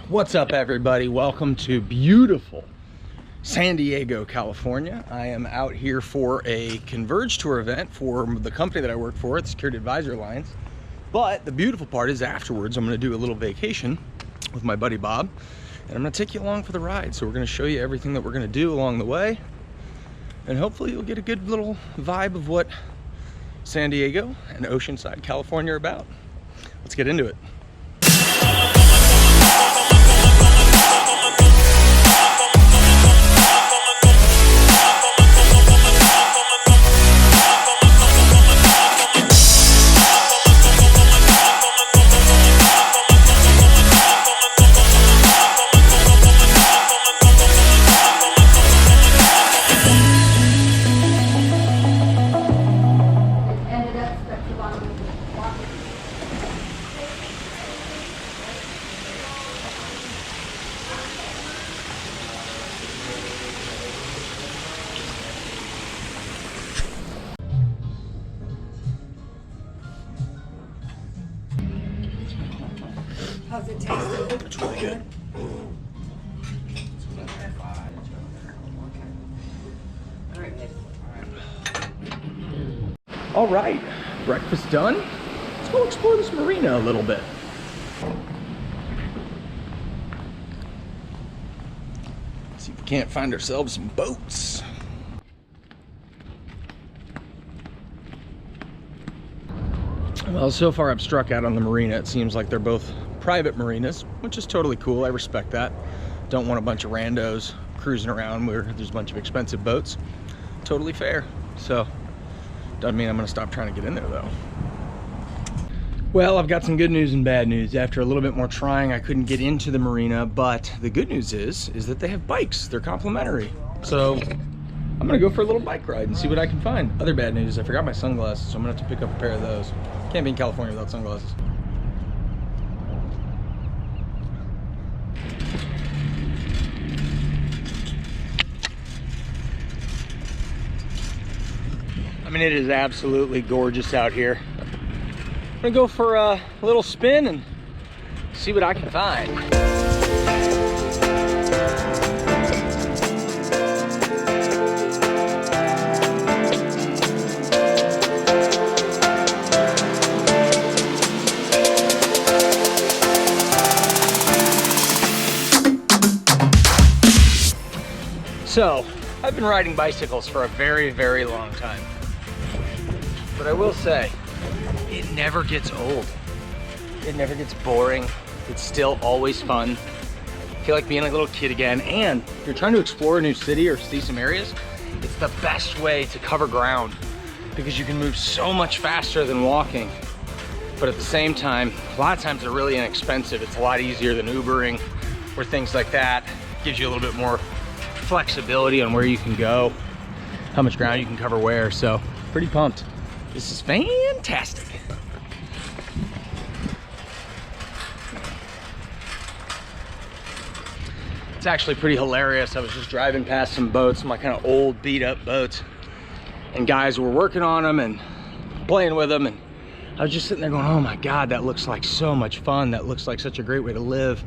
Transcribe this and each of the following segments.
What's up, everybody? Welcome to beautiful San Diego, California. I am out here for a Converge Tour event for the company that I work for, the Security Advisor Alliance. But the beautiful part is afterwards, I'm going to do a little vacation with my buddy Bob, and I'm going to take you along for the ride. So we're going to show you everything that we're going to do along the way, and hopefully you'll get a good little vibe of what San Diego and Oceanside, California are about. Let's get into it. How's it taste? It's really good. All right, breakfast done. Let's go explore this marina a little bit. See if we can't find ourselves some boats. Well, so far I've struck out on the marina. It seems like they're both private marinas, which is totally cool. I respect that. Don't want a bunch of randos cruising around where there's a bunch of expensive boats. Totally fair. So, doesn't mean I'm gonna stop trying to get in there though. Well, I've got some good news and bad news. After a little bit more trying, I couldn't get into the marina, but the good news is that they have bikes. They're complimentary. So, I'm gonna go for a little bike ride and see what I can find. Other bad news, I forgot my sunglasses, so I'm gonna have to pick up a pair of those. Can't be in California without sunglasses. I mean, it is absolutely gorgeous out here. I'm gonna go for a little spin and see what I can find. So, I've been riding bicycles for a very, very long time. But I will say, it never gets old. It never gets boring. It's still always fun. I feel like being a little kid again. And if you're trying to explore a new city or see some areas, it's the best way to cover ground because you can move so much faster than walking. But at the same time, a lot of times they're really inexpensive. It's a lot easier than Ubering or things like that. It gives you a little bit more flexibility on where you can go, how much ground you can cover where. So, pretty pumped. This is fantastic. It's actually pretty hilarious. I was just driving past some boats, my kind of old beat up boats, and guys were working on them and playing with them, and I was just sitting there going, oh my God, that looks like so much fun. That looks like such a great way to live,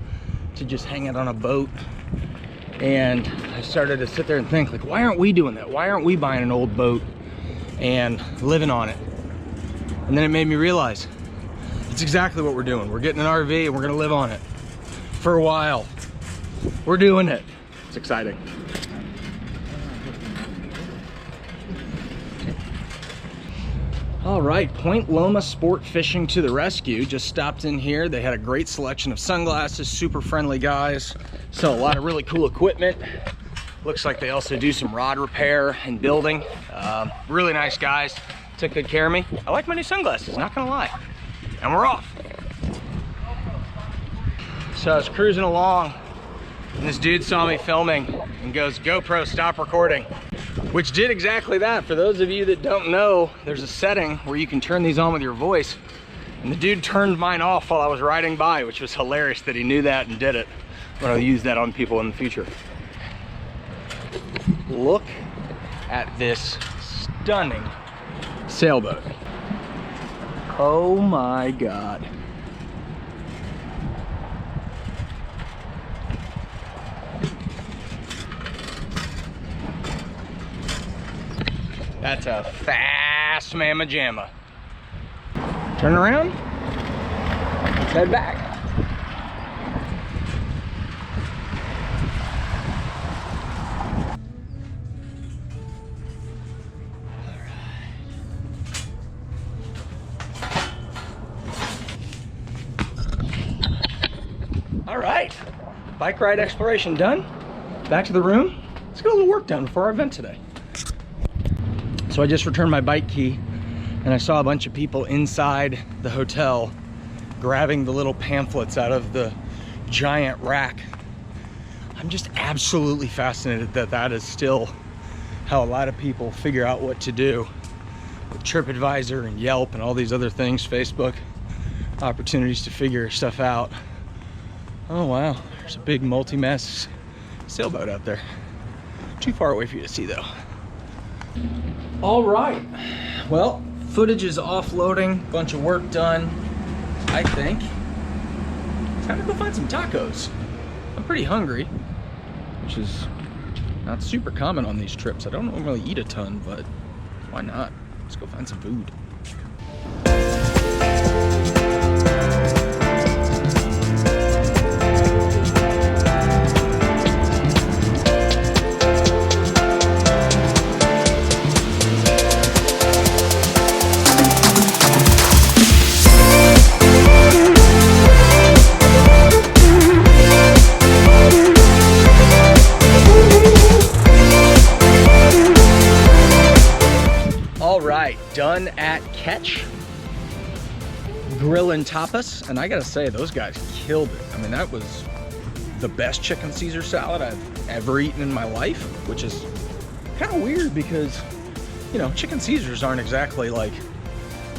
to just hang out on a boat. And I started to sit there and think, like, why aren't we doing that? Why aren't we buying an old boat and living on it? And then it made me realize it's exactly what we're doing. We're getting an RV and we're gonna live on it for a while. We're doing it. It's exciting. All right, Point Loma Sport Fishing to the rescue. Just stopped in here. They had a great selection of sunglasses, super friendly guys. So a lot of really cool equipment. Looks like they also do some rod repair and building. Really nice guys, took good care of me. I like my new sunglasses, not gonna lie. And we're off. So I was cruising along and this dude saw me filming and goes, GoPro, stop recording. Which did exactly that. For those of you that don't know, there's a setting where you can turn these on with your voice. And the dude turned mine off while I was riding by, which was hilarious that he knew that and did it. I'm gonna use that on people in the future. Look at this stunning sailboat. Oh my God. That's a fast mamma jamma. Turn around. Let's head back. All right, bike ride exploration done. Back to the room. Let's get a little work done for our event today. So I just returned my bike key and I saw a bunch of people inside the hotel grabbing the little pamphlets out of the giant rack. I'm just absolutely fascinated that that is still how a lot of people figure out what to do with TripAdvisor and Yelp and all these other things, Facebook, opportunities to figure stuff out. Oh wow, there's a big multi-mast sailboat out there. Too far away for you to see though. All right, well, footage is offloading, bunch of work done. I think it's time to go find some tacos. I'm pretty hungry, which is not super common on these trips. I don't normally eat a ton, but why not? Let's go find some food. Done at Catch Grill and Tapas, and I gotta say, those guys killed it. I mean, that was the best chicken Caesar salad I've ever eaten in my life, which is kind of weird because, you know, chicken Caesars aren't exactly like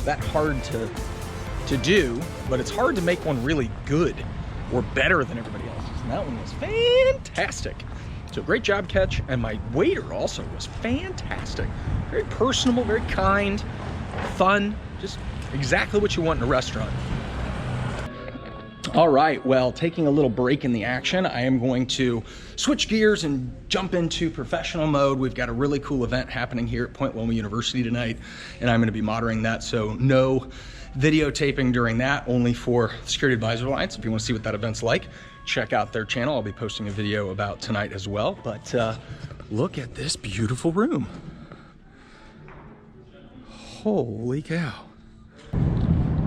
that hard to do, but it's hard to make one really good or better than everybody else's, and that one was fantastic. So great job, Catch, and my waiter also was fantastic. Very personable, very kind, fun, just exactly what you want in a restaurant. All right, well, taking a little break in the action, I am going to switch gears and jump into professional mode. We've got a really cool event happening here at Point Loma University tonight, and I'm gonna be moderating that, so no videotaping during that, only for Security Advisor Alliance. If you wanna see what that event's like, check out their channel. I'll be posting a video about tonight as well, but look at this beautiful room. Holy cow.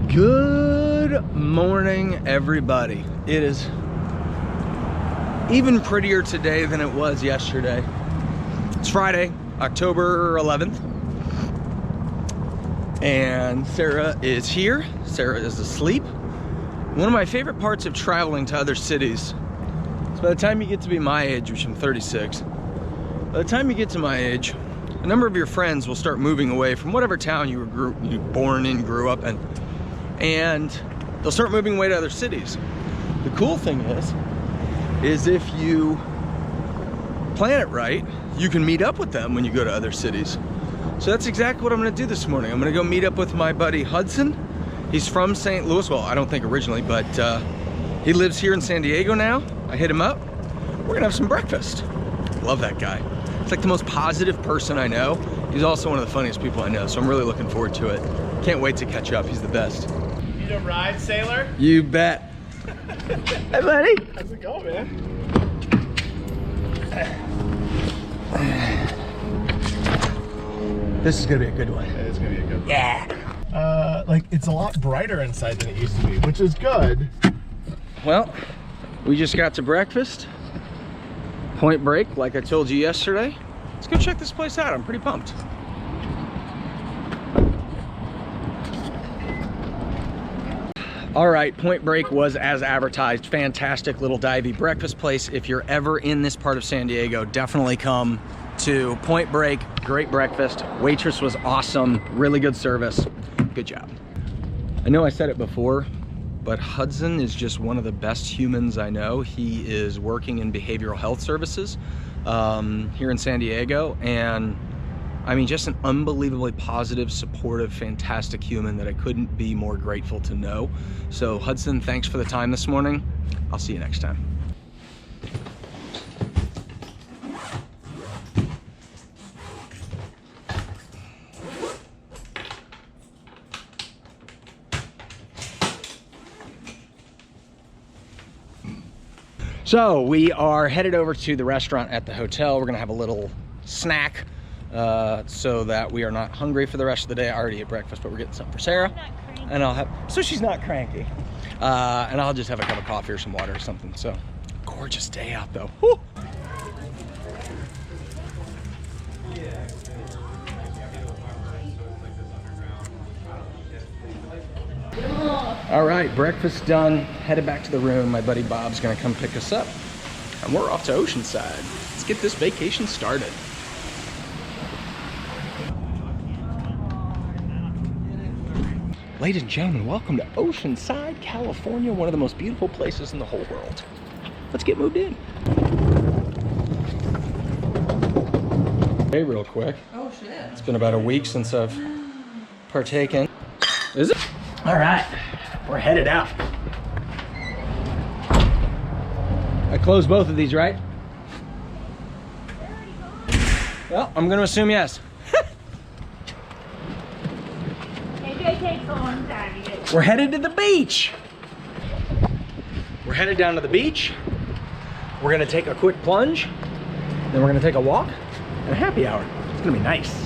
Good morning, everybody. It is even prettier today than it was yesterday. It's Friday, October 11th, and Sarah is here. Sarah is asleep. One of my favorite parts of traveling to other cities is by the time you get to be my age, which I'm 36, by the time you get to my age, a number of your friends will start moving away from whatever town you were born in, grew up in, and they'll start moving away to other cities. The cool thing is if you plan it right, you can meet up with them when you go to other cities. So that's exactly what I'm gonna do this morning. I'm gonna go meet up with my buddy Hudson. He's from St. Louis, well, I don't think originally, but he lives here in San Diego now. I hit him up. We're gonna have some breakfast. Love that guy. It's like the most positive person I know. He's also one of the funniest people I know, so I'm really looking forward to it. Can't wait to catch up. He's the best. Need a ride, sailor? You bet. Hey, buddy. How's it going, man? This is gonna be a good one. It's gonna be a good one. Yeah. Like, it's a lot brighter inside than it used to be, which is good. Well, we just got to breakfast. Point Break, like I told you yesterday. Let's go check this place out. I'm pretty pumped. All right, Point Break was as advertised. Fantastic little divey breakfast place. If you're ever in this part of San Diego, definitely come to Point Break. Great breakfast. Waitress was awesome. Really good service. Good job. I know I said it before, but Hudson is just one of the best humans I know. He is working in behavioral health services here in San Diego, and I mean, just an unbelievably positive, supportive, fantastic human that I couldn't be more grateful to know. So Hudson, thanks for the time this morning. I'll see you next time. So we are headed over to the restaurant at the hotel. We're gonna have a little snack so that we are not hungry for the rest of the day. I already ate breakfast, but we're getting something for Sarah. And I'll have, so she's not cranky. And I'll just have a cup of coffee or some water or something. So gorgeous day out though. Woo! All right, breakfast done, headed back to the room. My buddy Bob's gonna come pick us up and we're off to Oceanside. Let's get this vacation started. Ladies and gentlemen, welcome to Oceanside, California, one of the most beautiful places in the whole world. Let's get moved in. Hey, real quick. Oh shit. It's been about a week since I've partaken. Is it? All right, we're headed out. I closed both of these, right? Well, I'm gonna assume yes. It takes a long time to get. We're headed to the beach. We're headed down to the beach. We're gonna take a quick plunge. Then we're gonna take a walk and a happy hour. It's gonna be nice.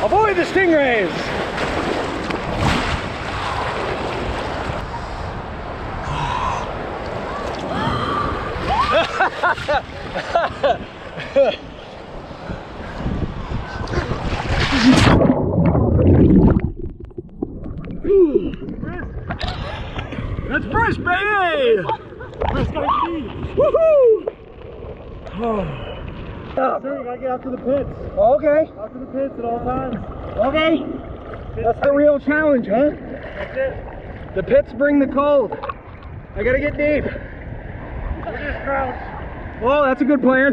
Avoid the stingrays! That's fresh, baby! Woohoo! Sir, you gotta get out to the pits. Okay. Out to the pits at all times. Okay. That's the real challenge, huh? That's it. The pits bring the cold. I gotta get deep. We're just crouch. Oh, that's a good plan.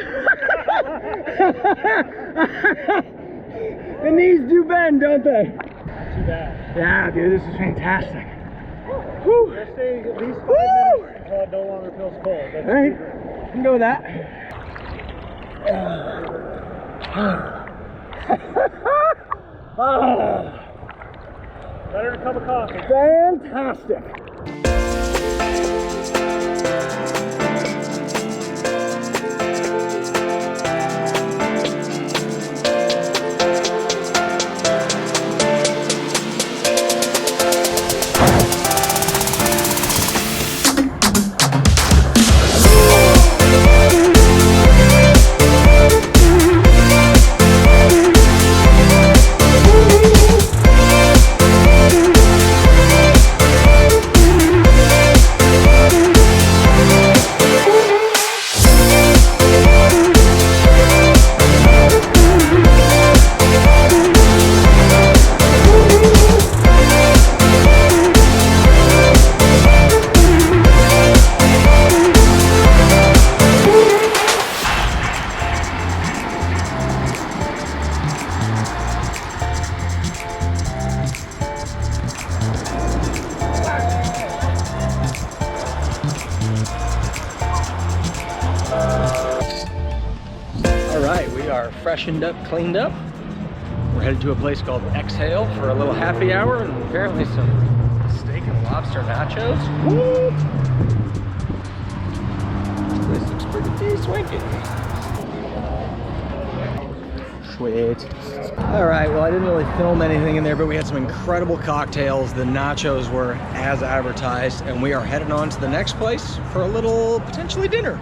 The knees do bend, don't they? Not too bad. Yeah, dude, this is fantastic. Whew. Let's stay at least 5 minutes until it no longer feels cold. That's All right, I can go with that. better than a cup of coffee. Fantastic. Freshened up, cleaned up. We're headed to a place called Exhale for a little happy hour and apparently some steak and lobster nachos. Woo! This looks pretty swanky. Sweet. All right, well, I didn't really film anything in there, but we had some incredible cocktails. The nachos were as advertised, and we are headed on to the next place for a little potentially dinner.